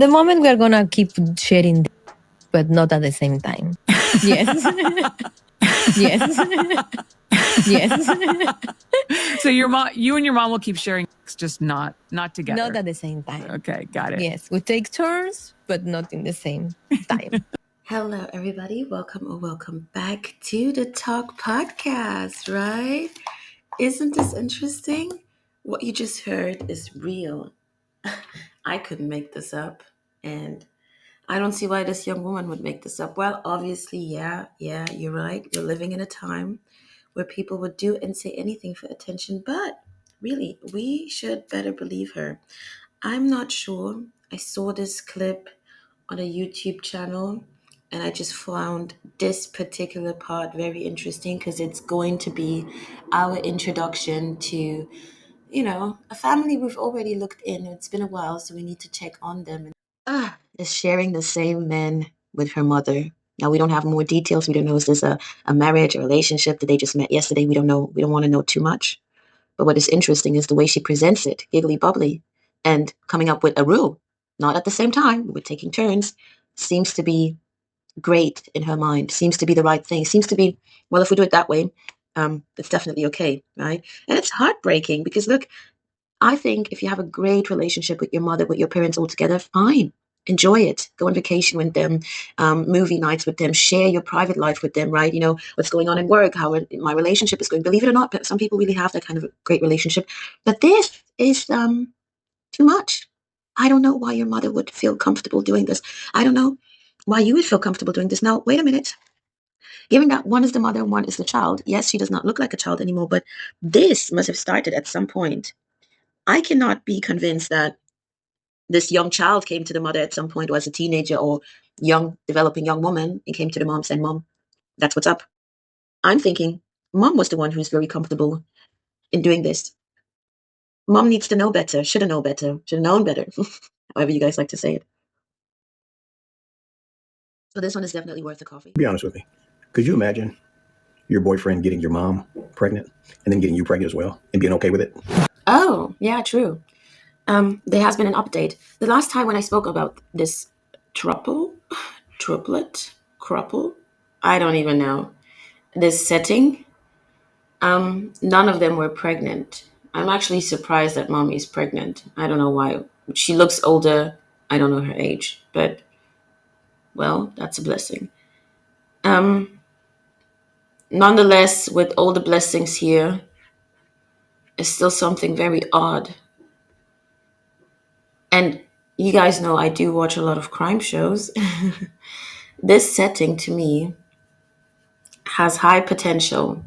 The moment we are gonna keep sharing, but not at the same time. Yes. Yes. Yes. So you and your mom will keep sharing, just not together. Not at the same time. Okay, got it. Yes, we take turns, but not in the same time. Hello, everybody. Welcome back to the Talk Podcast, right? Isn't this interesting? What you just heard is real. I couldn't make this up, and I don't see why this young woman would make this up. Well, obviously, yeah, you're right. We're living in a time where people would do and say anything for attention, but really, we should better believe her. I'm not sure. I saw this clip on a YouTube channel and I just found this particular part very interesting because it's going to be our introduction to, a family we've already looked in. It's been a while, so we need to check on them. And is sharing the same man with her mother. Now, we don't have more details. We don't know, is this a marriage, a relationship? Did they just met yesterday? We don't know. We don't want to know too much. But what is interesting is the way she presents it, giggly bubbly, and coming up with a rule, not at the same time, we're taking turns, seems to be great in her mind, seems to be the right thing, seems to be, well, if we do it that way, it's definitely okay, right? And it's heartbreaking because, look, I think if you have a great relationship with your mother, with your parents all together, fine. Enjoy it. Go on vacation with them, movie nights with them, share your private life with them, right? What's going on in work, how my relationship is going. Believe it or not, some people really have that kind of a great relationship. But this is too much. I don't know why your mother would feel comfortable doing this. I don't know why you would feel comfortable doing this. Now, wait a minute. Given that one is the mother and one is the child, yes, she does not look like a child anymore, but this must have started at some point. I cannot be convinced that this young child came to the mother at some point, or as a teenager or developing young woman, and came to the mom saying, Mom, that's what's up. I'm thinking mom was the one who's very comfortable in doing this. Mom needs to know better, should have known better, should have known better, however you guys like to say it. So this one is definitely worth a coffee. Be honest with me. Could you imagine your boyfriend getting your mom pregnant and then getting you pregnant as well and being okay with it? Oh, yeah, true. There has been an update. The last time when I spoke about this couple, I don't even know, this setting, none of them were pregnant. I'm actually surprised that mommy is pregnant. I don't know why. She looks older. I don't know her age, but, well, that's a blessing. Nonetheless, with all the blessings here, it's still something very odd. And you guys know I do watch a lot of crime shows. This setting, to me, has high potential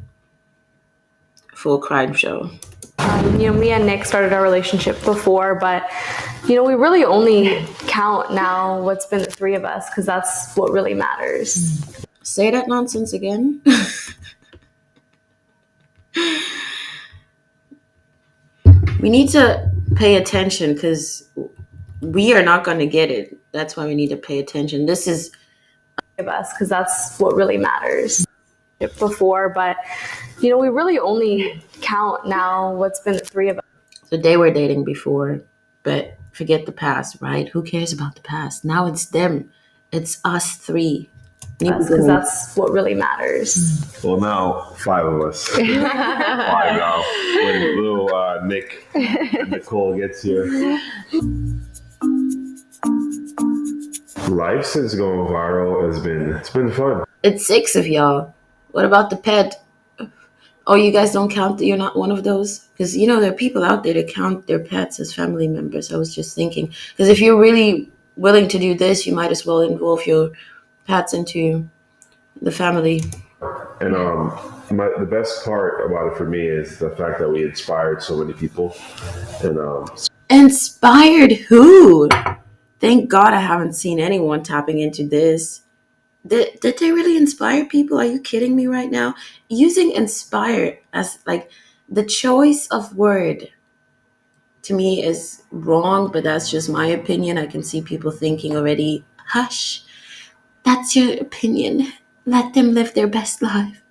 for a crime show. Me and Nick started our relationship before, but, we really only count now what's been the three of us because that's what really matters. Say that nonsense again. We need to pay attention because we are not going to get it. That's why we need to pay attention. This is of us because that's what really matters. Before, but we really only count now what's been the three of us. So they were dating before, but forget the past, right? Who cares about the past? Now it's them. It's us three. Because that's what really matters. Well, now 5 of us. 5 now. When little Nick and Nicole gets here. Life since going viral it's been fun. It's 6 of y'all. What about the pet? Oh, you guys don't count? You're not one of those? Because, there are people out there that count their pets as family members. I was just thinking. Because if you're really willing to do this, you might as well involve your pets into the family. And the best part about it for me is the fact that we inspired so many people. And Inspired who? Thank God I haven't seen anyone tapping into this. Did they really inspire people? Are you kidding me right now? Using inspire as like the choice of word to me is wrong, but that's just my opinion. I can see people thinking already, hush, that's your opinion. Let them live their best life.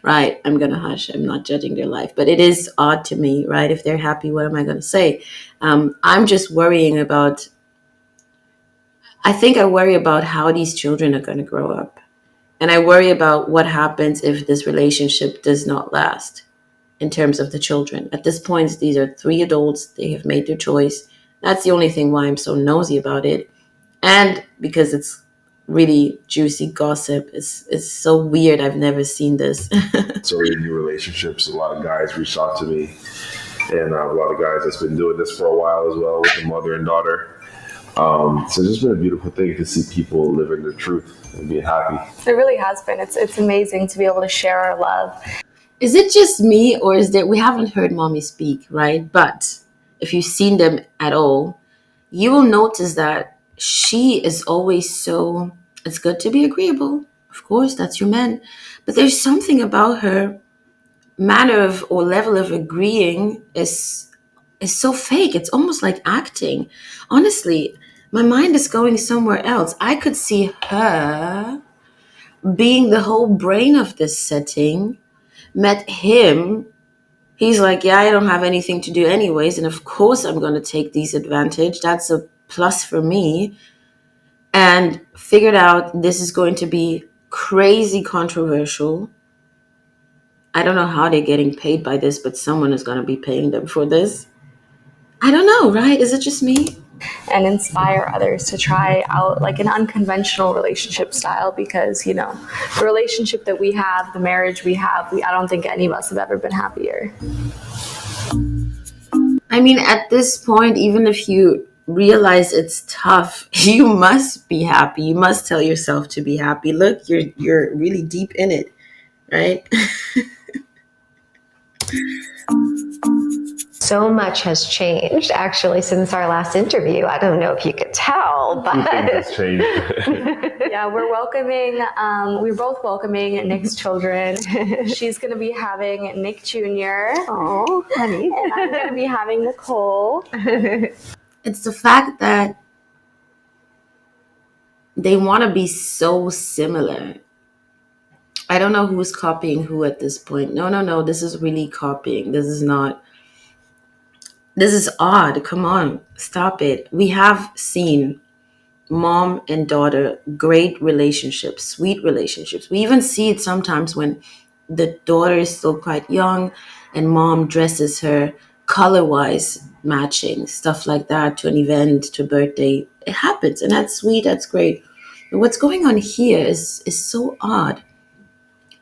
Right, I'm going to hush. I'm not judging their life, but it is odd to me, right? If they're happy, what am I going to say? I'm just worrying about I think I worry about how these children are going to grow up. And I worry about what happens if this relationship does not last in terms of the children. At this point, these are 3 adults. They have made their choice. That's the only thing why I'm so nosy about it. And because it's really juicy gossip. It's so weird. I've never seen this. So in new relationships, a lot of guys reach out to me, and a lot of guys that's been doing this for a while as well with the mother and daughter. So it's just been a beautiful thing to see people living their truth and being happy. It really has been. It's amazing to be able to share our love. Is it just me, or is there, we haven't heard mommy speak, right? But if you've seen them at all, you will notice that she is always so, it's good to be agreeable. Of course, that's your man. But there's something about her manner of or level of agreeing is so fake. It's almost like acting. Honestly, my mind is going somewhere else. I could see her being the whole brain of this setting, met him. He's like, yeah, I don't have anything to do anyways. And of course, I'm going to take these advantage. That's a plus for me. And figured out this is going to be crazy controversial. I don't know how they're getting paid by this, but someone is going to be paying them for this. I don't know, right? Is it just me? And inspire others to try out like an unconventional relationship style, because the relationship that we have, the marriage we have, I don't think any of us have ever been happier. I mean, at this point, even if you realize it's tough, you must be happy. You must tell yourself to be happy. Look, you're really deep in it, right? So much has changed actually since our last interview. I don't know if you could tell, but Things changed. Yeah, we're both welcoming Nick's children. She's going to be having Nick Jr. oh, honey. And I'm going to be having Nicole. It's the fact that they want to be so similar. I don't know who's copying who at this point. No. This is really copying. This is not. This is odd. Come on. Stop it. We have seen mom and daughter great relationships, sweet relationships. We even see it sometimes when the daughter is still quite young and mom dresses her color-wise matching, stuff like that, to an event, to a birthday. It happens, and that's sweet. That's great. But what's going on here is so odd.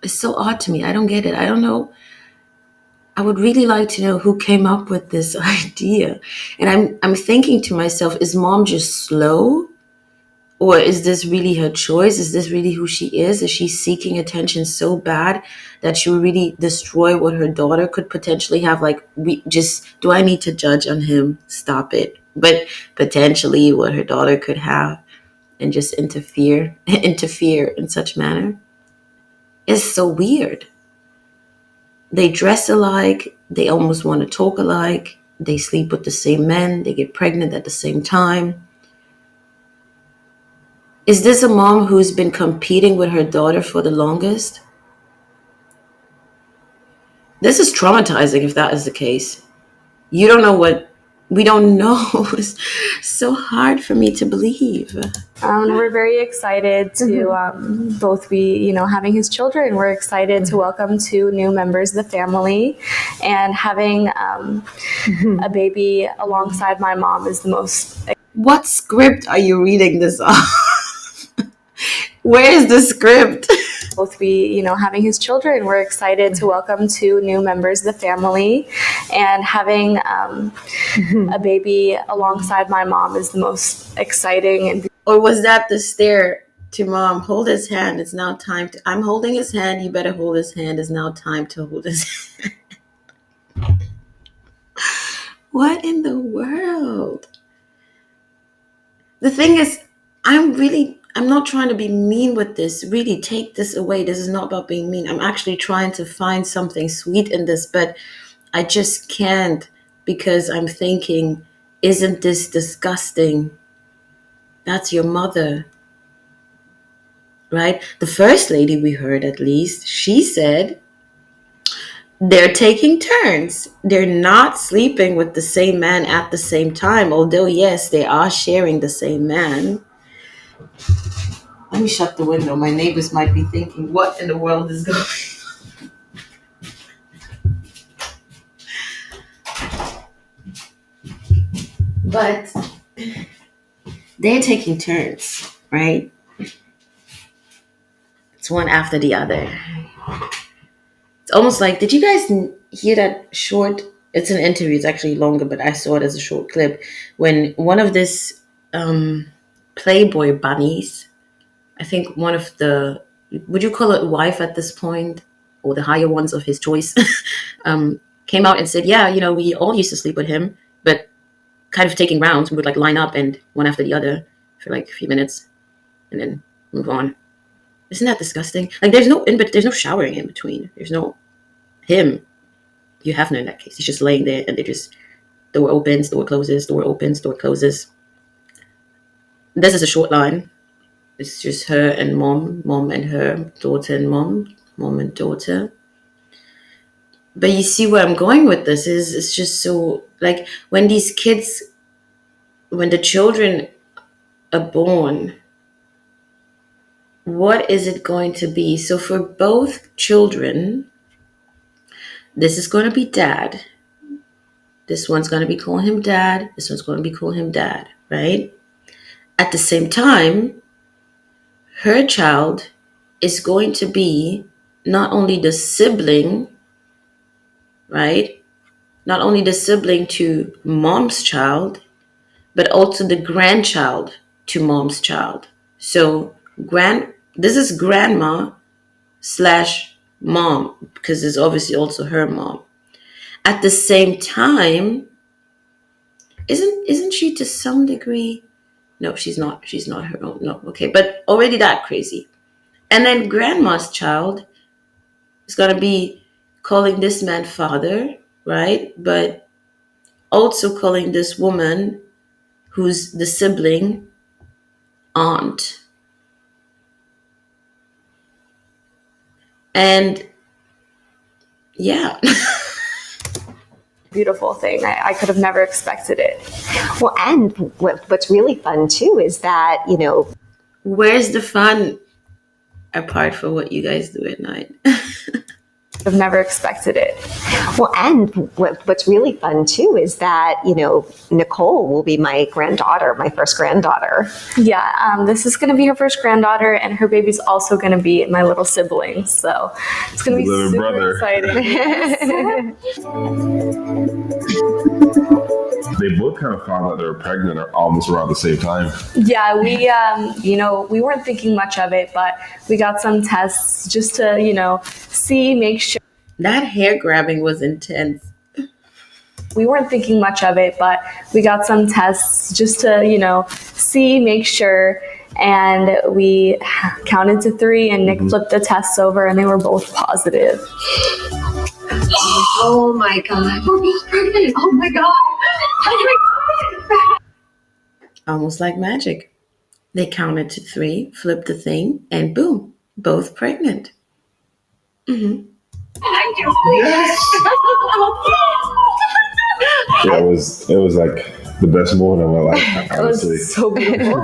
It's so odd to me. I don't get it. I don't know. I would really like to know who came up with this idea. And I'm thinking to myself, is mom just slow? Or is this really her choice? Is this really who she is? Is she seeking attention so bad that she will really destroy what her daughter could potentially have? Like, do I need to judge on him? Stop it. But potentially what her daughter could have, and just interfere in such manner is so weird. They dress alike. They almost want to talk alike. They sleep with the same men. They get pregnant at the same time. Is this a mom who's been competing with her daughter for the longest? This is traumatizing if that is the case. You don't know what, we don't know. It's so hard for me to believe. We're very excited to both be, having his children. We're excited to welcome 2 new members of the family, and having a baby alongside my mom is the most. What script are you reading this off? Where is the script? Both be, having his children. We're excited to welcome 2 new members of the family, and having a baby alongside my mom is the most exciting. And or was that the stare to mom? Hold his hand. It's now time to. I'm holding his hand. You better hold his hand. It's now time to hold his hand. What in the world? The thing is, I'm not trying to be mean with this. Really, take this away. This is not about being mean. I'm actually trying to find something sweet in this, but I just can't, because I'm thinking, isn't this disgusting? That's your mother, right? The first lady we heard, at least, she said they're taking turns. They're not sleeping with the same man at the same time, although, yes, they are sharing the same man. Let me shut the window. My neighbors might be thinking, what in the world is going on? But they're taking turns, right? It's one after the other. It's almost like, did you guys hear that short? It's an interview. It's actually longer, but I saw it as a short clip when one of this Playboy bunnies, I think one of the, would you call it wife at this point, or the higher ones of his choice, came out and said, yeah, you know, we all used to sleep with him, but kind of taking rounds, we would like line up and one after the other for like a few minutes and then move on. Isn't that disgusting? Like there's no showering in between. There's no him. You have none in that case. He's just laying there and they just, door opens, door closes, door opens, door closes. This is a short line. It's just her and mom and her, daughter and mom and daughter. But you see where I'm going with this is it's just so like when the children are born, what is it going to be? So for both children, this is going to be dad. This one's going to be calling him dad. This one's going to be calling him dad, right? At the same time, her child is going to be not only the sibling, right? Not only the sibling to mom's child, but also the grandchild to mom's child. So this is grandma / mom, because it's obviously also her mom. At the same time, isn't she to some degree? No, she's not. She's not her own. No, okay, but already that crazy. And then grandma's child is gonna be calling this man father, right? But also calling this woman, who's the sibling, aunt. And yeah. Beautiful thing. I could have never expected it. Well, and what's really fun too is that, you know, Where's the fun apart from what you guys do at night? I've never expected it. well, and what's really fun too is that, you know, Nicole will be my first granddaughter. Yeah, this is going to be her first granddaughter, and her baby's also going to be my little sibling. So it's going to be Little super brother. exciting. They both kind of found out they were pregnant almost around the same time. Yeah, we weren't thinking much of it, but we got some tests just to, make sure. That hair grabbing was intense. We weren't thinking much of it, but we got some tests just to, make sure. And we counted to 3, and Nick flipped the tests over, and they were both positive. Oh my God, we're both pregnant. Oh my God. Oh my God. Almost like magic. They counted to 3, flipped the thing, and boom, both pregnant. Mm-hmm. Yeah, it was like the best moment of my life, honestly. It was so beautiful.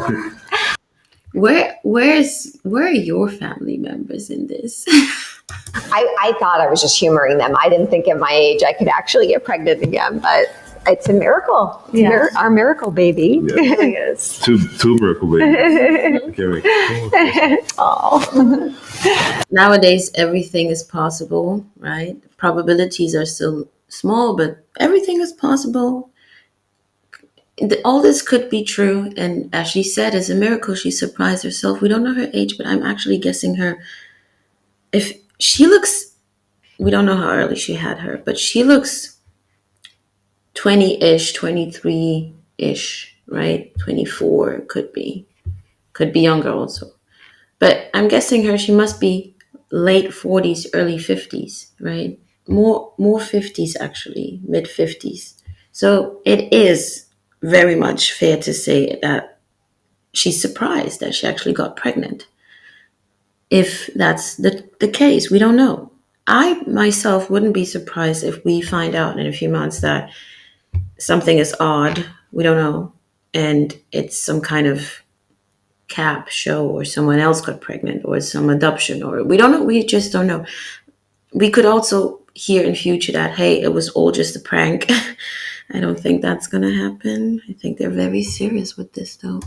Where are your family members in this? I thought I was just humoring them. I didn't think at my age I could actually get pregnant again, but it's a miracle. Yeah. Our miracle baby. Yeah. It really is. Two miracle babies. Okay, Oh. Nowadays, everything is possible, right? Probabilities are still small, but everything is possible. All this could be true, and as she said, it's a miracle. She surprised herself. We don't know her age, but I'm actually guessing her. If she looks, we don't know how early she had her, but she looks 20-ish, 23-ish, right? 24 could be younger also. But I'm guessing her, she must be late 40s, early 50s, right? More 50s actually, mid 50s. So it is very much fair to say that she's surprised that she actually got pregnant. If that's the case, we don't know. I myself wouldn't be surprised if we find out in a few months that something is odd. We don't know. And it's some kind of recap show or someone else got pregnant or some adoption, or we don't know. We just don't know. We could also hear in future that, hey, it was all just a prank. I don't think that's gonna happen. I think they're very serious with this though.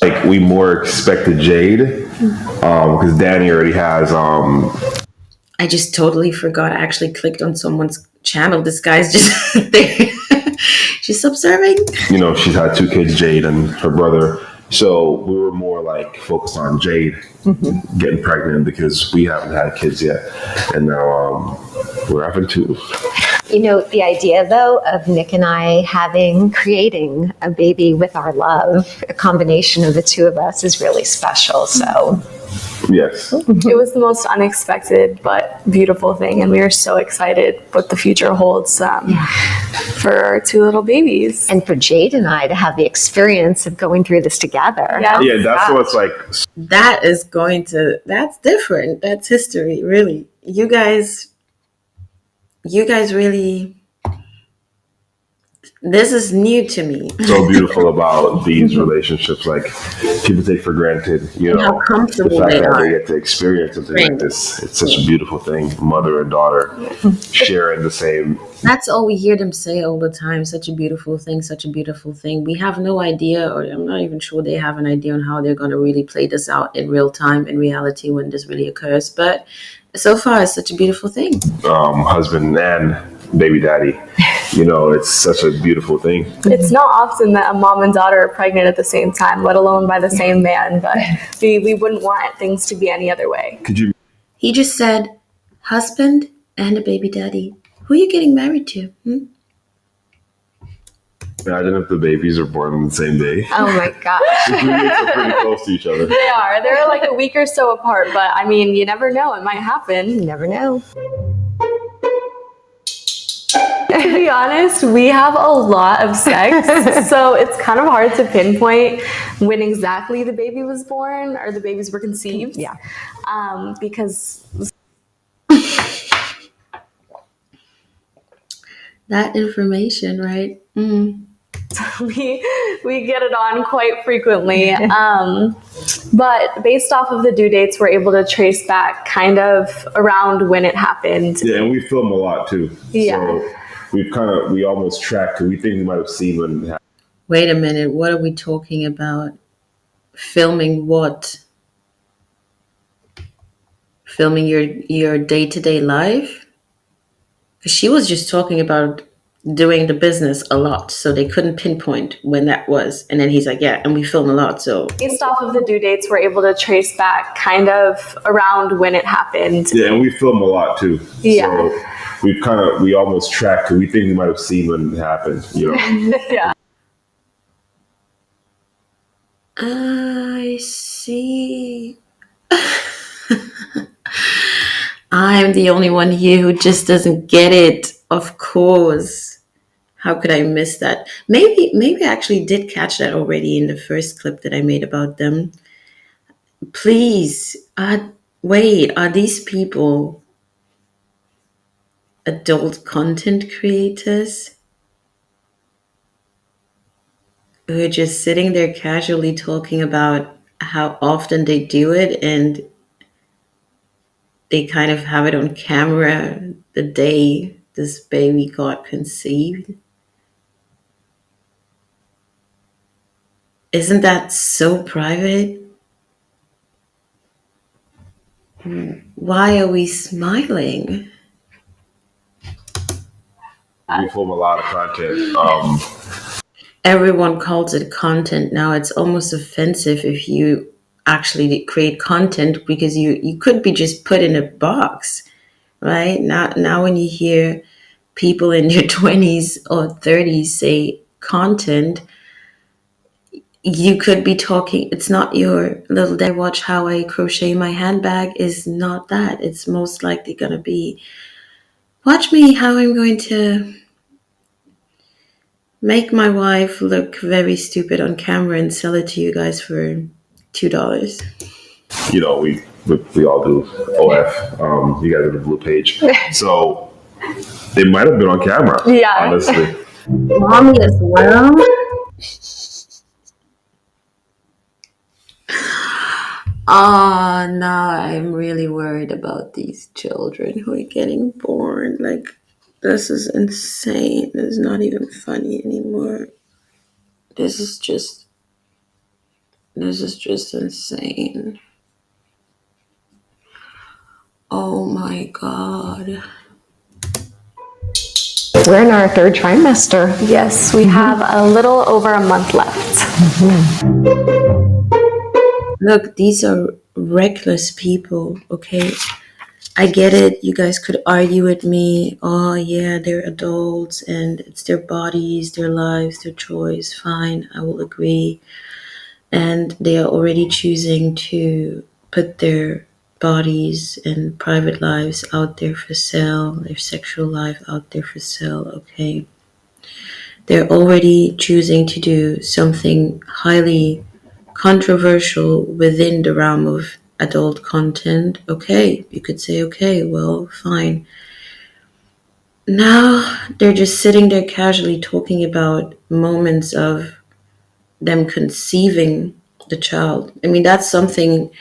Like we more expected Jade, because Danny already has. I just totally forgot. I actually clicked on someone's channel. This guy's just there, just observing. You know, she's had 2 kids, Jade and her brother. So we were more like focused on Jade getting pregnant because we haven't had kids yet, and now we're having 2. You know, the idea though of Nick and I creating a baby with our love, a combination of the 2 of us, is really special. So Yes. It was the most unexpected but beautiful thing, and we are so excited what the future holds for our 2 little babies. and for Jade and I to have the experience of going through this together. Yeah. Yeah, that's what's like. That's different. That's history, really. You guys really, this is new to me. So beautiful about these relationships, like people take for granted, you know, How comfortable the fact they that are. they get to experience something like this. It's such a beautiful thing. Mother and daughter sharing the same. That's all we hear them say all the time. Such a beautiful thing, such a beautiful thing. We have no idea, or I'm not even sure they have an idea on how they're going to really play this out in real time, in reality, when this really occurs. But so far, it's such a beautiful thing. Husband and baby daddy, you know, it's such a beautiful thing. It's not often that a mom and daughter are pregnant at the same time, let alone by the same man, but we wouldn't want things to be any other way. Could you He just said, husband and a baby daddy. Who are you getting married to? imagine if the babies are born on the same day? Oh my gosh. The roommates are pretty close to each other. They are. They're like a week or so apart, but I mean, you never know. It might happen. You never know. To be honest, we have a lot of sex, so it's kind of hard to pinpoint when exactly the baby was born or the babies were conceived. Yeah. Because That information, right? we get it on quite frequently. But based off of the due dates, we're able to trace back kind of around when it happened. Yeah, and we film a lot too. Yeah. So we almost tracked. We think we might have seen when it happened. Wait a minute. What are we talking about? Filming what? Filming your day-to-day life? Because she was just talking about doing the business a lot, so they couldn't pinpoint when that was. And then he's like, yeah, and we film a lot, so. Based off of the due dates, we're able to trace back kind of around when it happened. Yeah, and we film a lot too. Yeah. So we almost tracked. We think we might have seen when it happened. You know. Yeah. I see. I'm the only one here who just doesn't get it. Of course. How could I miss that? Maybe I actually did catch that already in the first clip that I made about them. Please, wait, are these people adult content creators who are just sitting there casually talking about how often they do it, and they kind of have it on camera the day this baby got conceived? Isn't that so private? Why are we smiling? We film a lot of content. Everyone calls it content now. It's almost offensive if you actually create content, because you could be just put in a box, right? Now when you hear people in your 20s or 30s say content, you could be talking, it's not your little day watch how I crochet my handbag, is not that. It's most likely going to be, watch me how I'm going to make my wife look very stupid on camera and sell it to you guys for $2. You know, we all do OF. You guys are the blue page. So they might have been on camera. Yeah. Honestly. Mommy as well? Oh, now I'm really worried about these children who are getting born. Like, this is insane. It's not even funny anymore. This is just insane. Oh my God. We're in our third trimester. Yes, we have a little over a month left. Look, these are reckless people, okay? I get it. You guys could argue with me. Oh, yeah, they're adults and it's their bodies, their lives, their choice. Fine, I will agree. And they are already choosing to put their bodies and private lives out there for sale, their sexual life out there for sale, okay? They're already choosing to do something highly controversial within the realm of adult content. Okay, you could say, okay, well, fine. Now they're just sitting there casually talking about moments of them conceiving the child. I mean, that's something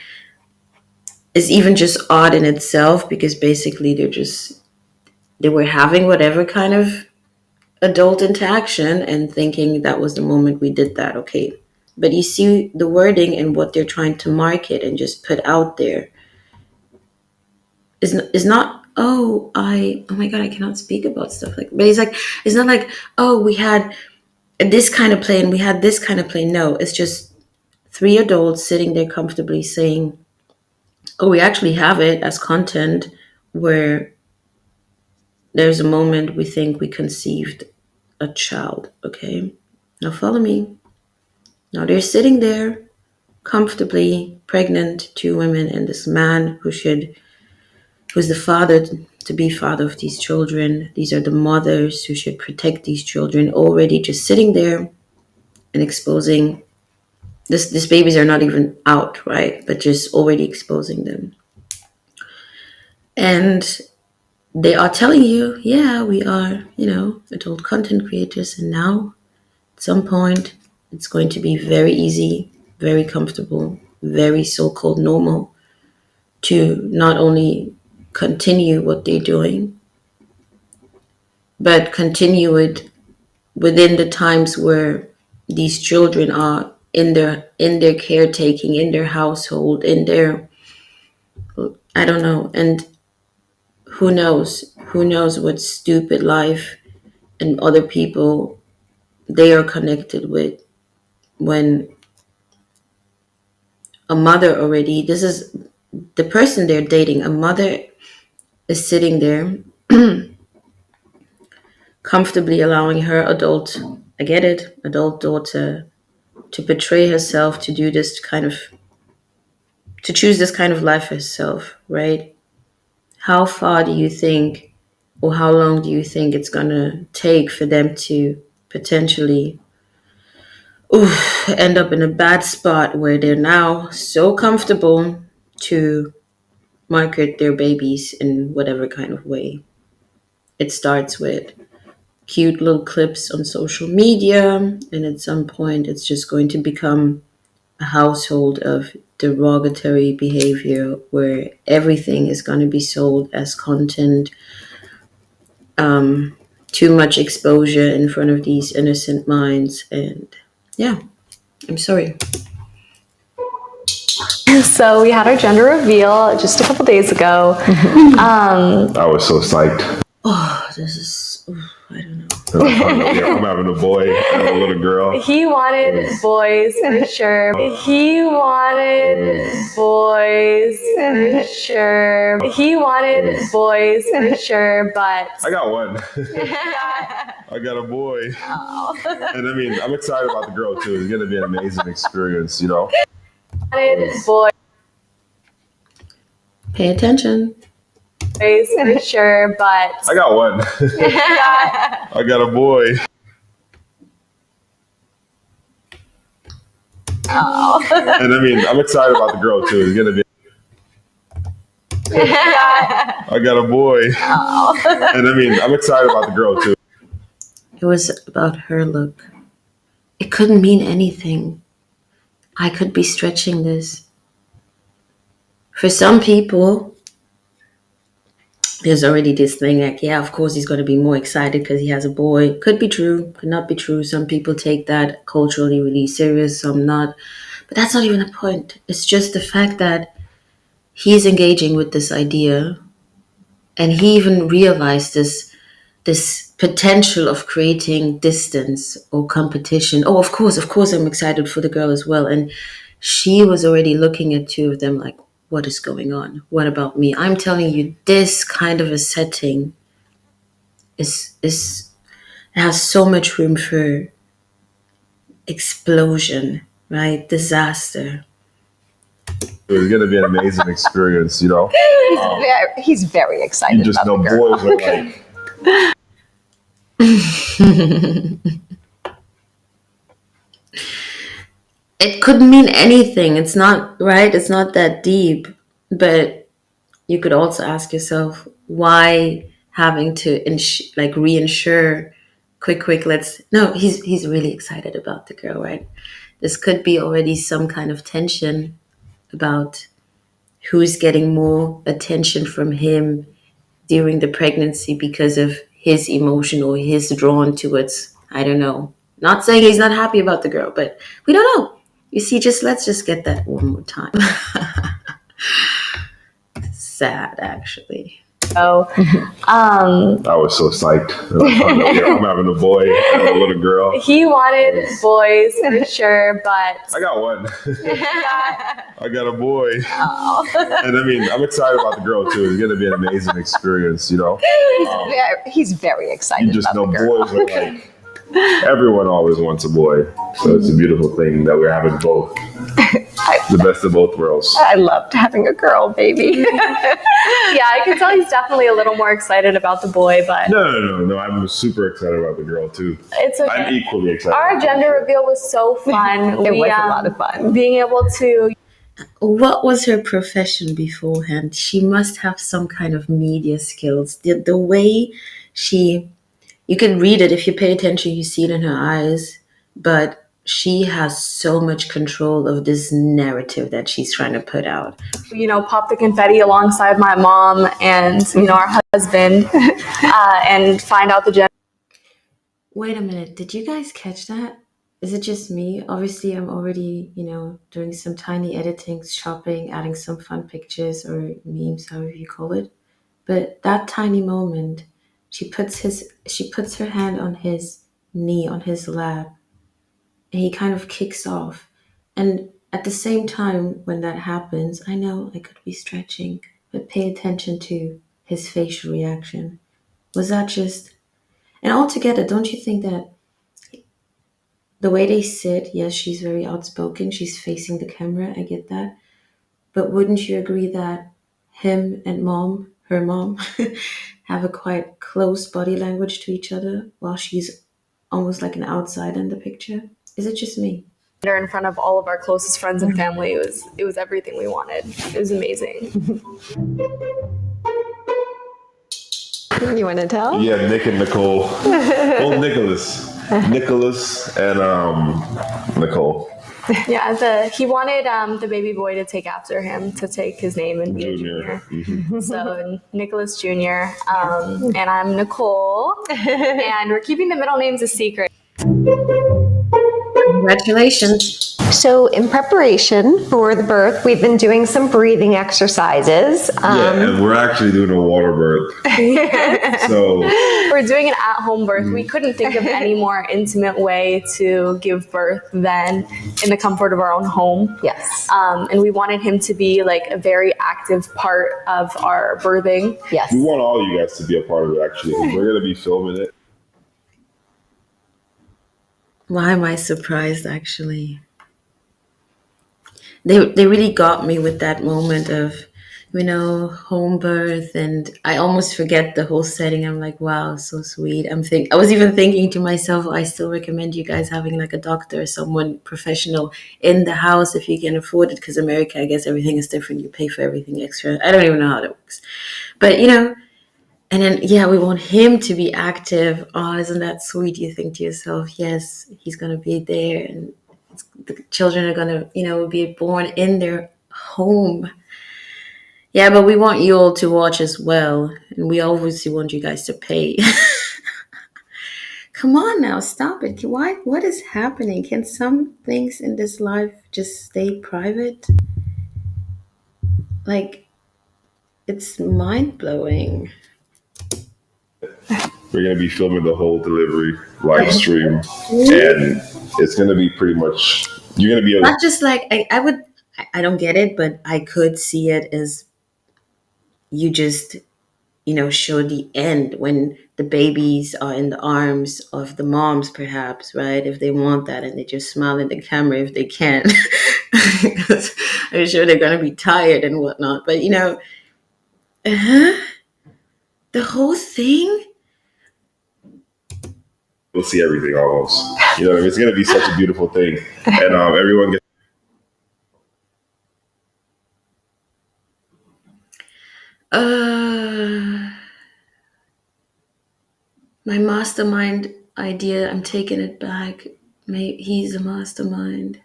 is even just odd in itself because basically they were having whatever kind of adult interaction and thinking that was the moment we did that. Okay, but you see the wording and what they're trying to market and just put out there is not, oh my God, I cannot speak about stuff like, but it's not like, oh, we had this kind of play and we had this kind of play. No, it's just three adults sitting there comfortably saying, oh, we actually have it as content where there's a moment we think we conceived a child. Okay, now follow me. Now they're sitting there comfortably pregnant, two women and this man who's the father to be father of these children. These are the mothers who should protect these children, already just sitting there and exposing these babies are not even out, right? But just already exposing them. And they are telling you, yeah, we are, adult content creators, and now at some point it's going to be very easy, very comfortable, very so-called normal to not only continue what they're doing, but continue it within the times where these children are in their caretaking, in their household, in their, I don't know, and who knows what stupid life and other people they are connected with when a mother already, this is the person they're dating, a mother is sitting there comfortably allowing her adult, I get it, adult daughter to betray herself, to do this kind of, to choose this kind of life for herself, right? How far do you think, or how long do you think it's gonna take for them to potentially end up in a bad spot where they're now so comfortable to market their babies in whatever kind of way? It starts with cute little clips on social media, and at some point, it's just going to become a household of derogatory behavior where everything is going to be sold as content. Too much exposure in front of these innocent minds, and yeah, I'm sorry. So we had our gender reveal just a couple days ago. I was so psyched. Oh, this is, I don't know. I'm having a boy and a little girl. He wanted boys for sure. He wanted boys for sure. He wanted boys for sure, but I got one. I got a boy. And I mean, I'm excited about the girl too. It's going to be an amazing experience, boys Pay attention. for sure, but I got one. I got a boy. And I mean, I'm excited about the girl too. It's going to be. I got a boy. And I mean, I'm excited about the girl too. It was about her look. It couldn't mean anything. I could be stretching this. for some people, there's already this thing like, yeah, of course he's going to be more excited because he has a boy. Could be true, could not be true. Some people take that culturally really serious, some not. But that's not even the point. It's just the fact that he's engaging with this idea, and he even realized this potential of creating distance or competition. Oh, of course, I'm excited for the girl as well. And she was already looking at two of them like, what is going on? What about me? I'm telling you, this kind of a setting is has so much room for explosion, right? Disaster. It was going to be an amazing experience, you know. He's very excited You just about know, the girl. boys are like, It could mean anything. It's not right. It's not that deep. But you could also ask yourself, why having to like reinsure quick, let's no, he's really excited about the girl, right? This could be already some kind of tension about who's getting more attention from him during the pregnancy because of his emotion or his drawn towards, I don't know. Not saying he's not happy about the girl, but we don't know. You see, let's just get that one more time. Sad, actually. So, I was so psyched. I'm having a boy and a little girl. he wanted boys for sure, but I got one. I got a boy. And I mean, I'm excited about the girl too. It's going to be an amazing experience, you know. He's very excited You just about know, the girl. boys are like, everyone always wants a boy. So it's a beautiful thing that we're having both. The best of both worlds. I loved having a girl baby. yeah, I can tell he's definitely a little more excited about the boy, but No. I'm super excited about the girl too. it's okay. I'm equally excited. Our gender reveal was so fun. It was a lot of fun. Being able to What was her profession beforehand? She must have some kind of media skills. The way you can read it if you pay attention, you see it in her eyes, but she has so much control of this narrative that she's trying to put out. pop the confetti alongside my mom and our husband and find out the gender. Wait a minute, did you guys catch that? Is it just me? Obviously, I'm already, doing some tiny editing, shopping, adding some fun pictures or memes, however you call it. But that tiny moment, she puts her hand on his knee, on his lap, and he kind of kicks off. And at the same time, when that happens, I know I could be stretching, but pay attention to his facial reaction. Was that just... And altogether, don't you think that the way they sit, yes, she's very outspoken, she's facing the camera, I get that. But wouldn't you agree that him and her mom, have a quite close body language to each other while she's almost like an outsider in the picture? Is it just me? In front of all of our closest friends and family. It was everything we wanted. It was amazing. You want to tell? Yeah, Nick and Nicole. Well, Nicholas and Nicole. Yeah, he wanted the baby boy to take after him, to take his name and be a junior. Mm-hmm. So Nicholas Jr. And I'm Nicole, and we're keeping the middle names a secret. Congratulations. So in preparation for the birth, we've been doing some breathing exercises. And we're actually doing a water birth. So we're doing an at-home birth. We couldn't think of any more intimate way to give birth than in the comfort of our own home. Yes. And we wanted him to be like a very active part of our birthing. Yes. we want all you guys to be a part of it, actually. We're going to be filming it. Why am I surprised, actually? They really got me with that moment of, home birth, and I almost forget the whole setting. I'm like, wow, so sweet. I was even thinking to myself, I still recommend you guys having like a doctor or someone professional in the house if you can afford it, because America, I guess everything is different. You pay for everything extra. I don't even know how that works. But, and then, we want him to be active. Oh, isn't that sweet? You think to yourself, yes, he's going to be there, and the children are going to, be born in their home. Yeah, but we want you all to watch as well, and we obviously want you guys to pay. Come on now, stop it. Why? What is happening? Can some things in this life just stay private? Like, it's mind blowing. We're going to be filming the whole delivery live stream, and it's going to be pretty much, you're going to be able Not just like I would. I don't get it, but I could see it as you just show the end when the babies are in the arms of the moms, perhaps, right? If they want that, and they just smile at the camera if they can. Because I'm sure they're going to be tired and whatnot. But the whole thing. to see everything almost. You know what I mean? It's going to be such a beautiful thing. And everyone gets My mastermind idea, I'm taking it back. Maybe he's a mastermind.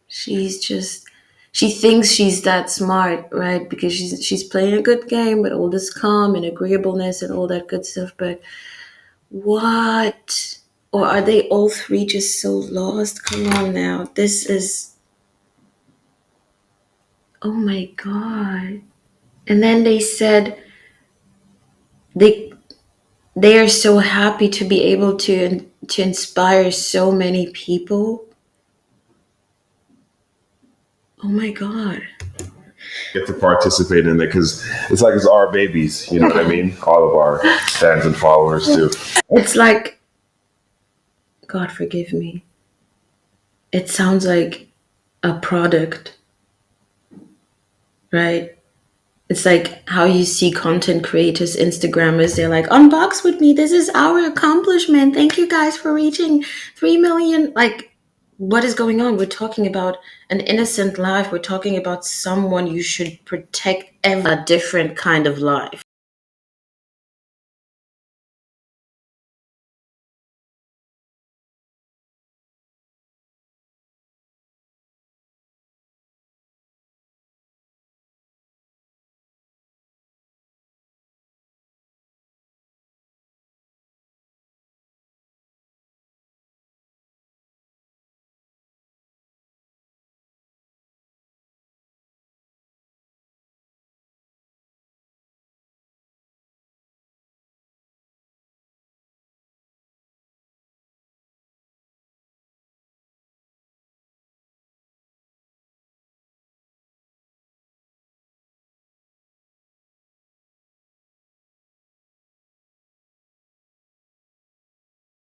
She thinks she's that smart, right? Because she's playing a good game with all this calm and agreeableness and all that good stuff. But what? Or are they all three just so lost? Come on now. This is, oh my God. And then they said they they are so happy to be able to inspire so many people. Oh my God. to participate in it because it's like it's our babies. You know what I mean? All of our fans and followers too. It's like, God forgive me. It sounds like a product, right? It's like how you see content creators, Instagrammers, they're like, unbox with me. This is our accomplishment. Thank you guys for reaching 3 million. Like, what is going on? We're talking about an innocent life. We're talking about someone you should protect a different kind of life.